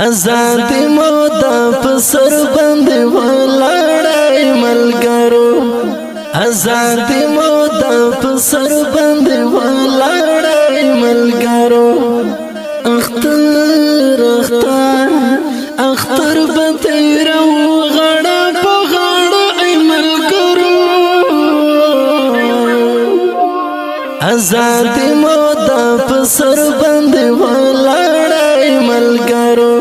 آزاد مودا پسر بند ولاړای ملګرو آزاد مودا پسر بند ولاړای ملګرو اختر اختر اختر بتیر غړا په غړا ای ملګرو آزاد مودا پسر بند ولاړای ملګرو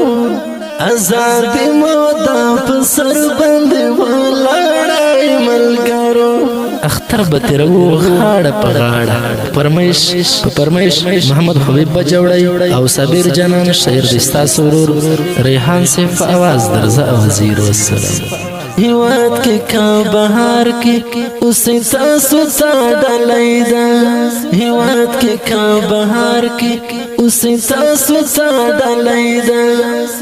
آزاد مودا پسر بند ولاړای ملګرو اختر بترو غاړه په غاړه پرمیش محمد حبیب بجوړی او صابر جنان شعر دستا سرور ریحان سیف आवाज درزه وزیر والسلام هیواد کې کا بهار کې اوسې تاسو تا ډلیدا هیواد کې کا بهار کې اوسې تاسو تا ډلیدا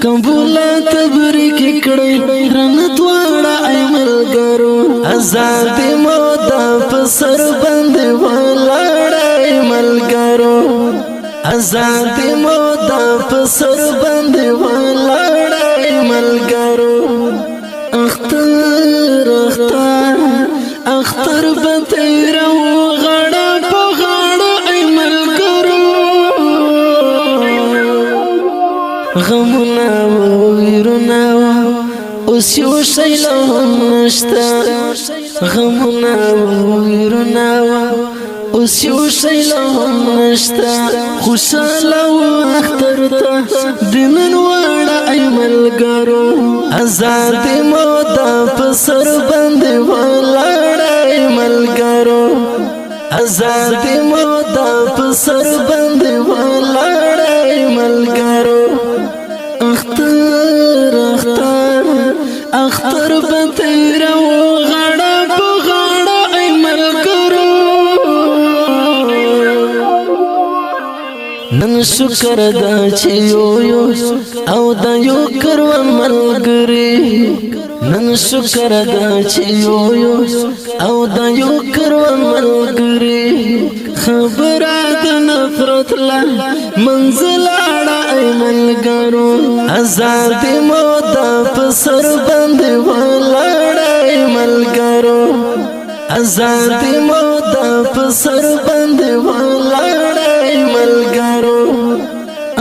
قبول تبریک کړي رنت واړه ای ملګرو آزاد مودا پسر بند ولاړای ملګرو آزاد مودا پسر بند ولاړای ملګرو اختر اختر اختر بتیر غړا په غړا ای ملګرو غمنا ویرنا اوس یو شی له نشتا غمنا ویرنا اوس یو شی له نشتا خوشاله اختر ته دنن واړه ای ملګرو آزاد مودا پسر بند ولاړای ملګرو آزاد مودا پسر بند ولاړای ملګرو اختر اختر اختر بتیر غړا په غړا ای ملګرو نن شکر دا چې یو او دا یو کروان ملګری نن شکر دا چې یو او دا یو کروان ملګری خبره د نفرت لا منزل اړه ای ملګرو آزاد مودا پسر بند ولاړای ملګرو آزاد مودا پسر بند ولاړای ملګرو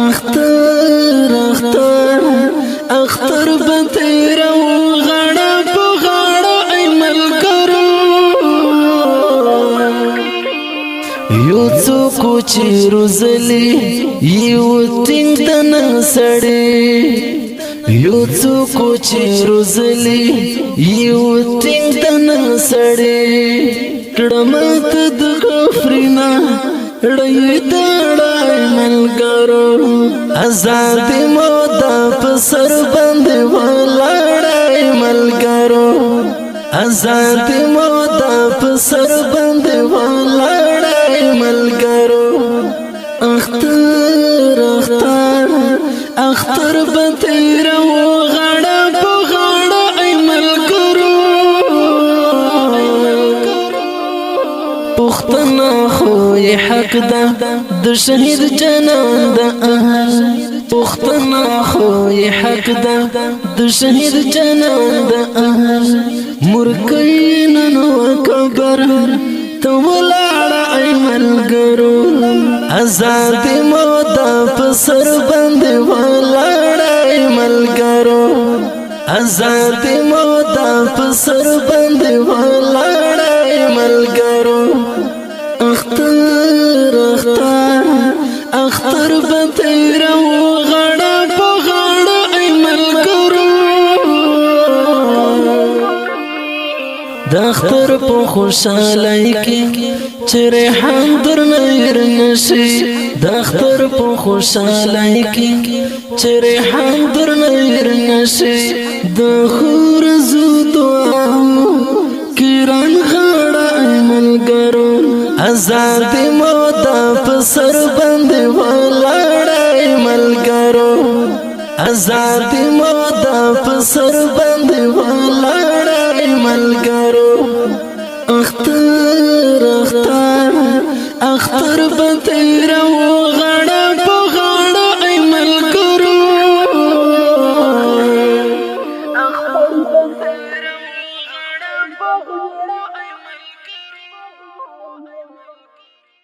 اختر اختر اختر بتیر غړا په غړا ای ملګرو یو څوک چې روزلی یو ټینګ دن سړی یو څوک چې روزلی یو ټینګ دن سړی کړمت د غفرینا ړی دړای ملګرو آزاد مودا پسر بند ولاړای ملګرو آزاد مودا پسر بند ولاړای ملګرو اختر اختر اختر بتیر غړا په غړا ای ملګرو پختنا خو حق ده د شهید جنان ده پختنا خو حق ده د شهید جنان ده مرکین نو کبر تو ولاړه ای ملګرو آزاد مودا پسر بند ولاړه ای ملګرو آزاد مودا پسر بند ولاړه ای ملګرو اختر اختر اختر بتیر غړا په غړا ای ملګرو د اختر په خوشالۍ کې چې ریحان درنیر نشي د اختر په خوشالۍ کې چې ریحان درنیر نشي د خور زو دعا کیران غړا ای ملګرو آزاد مودا پسر بند ولاړای ملګرو آزاد مودا پسر بند ولاړای ملګرو اختر اختر اختر بتیر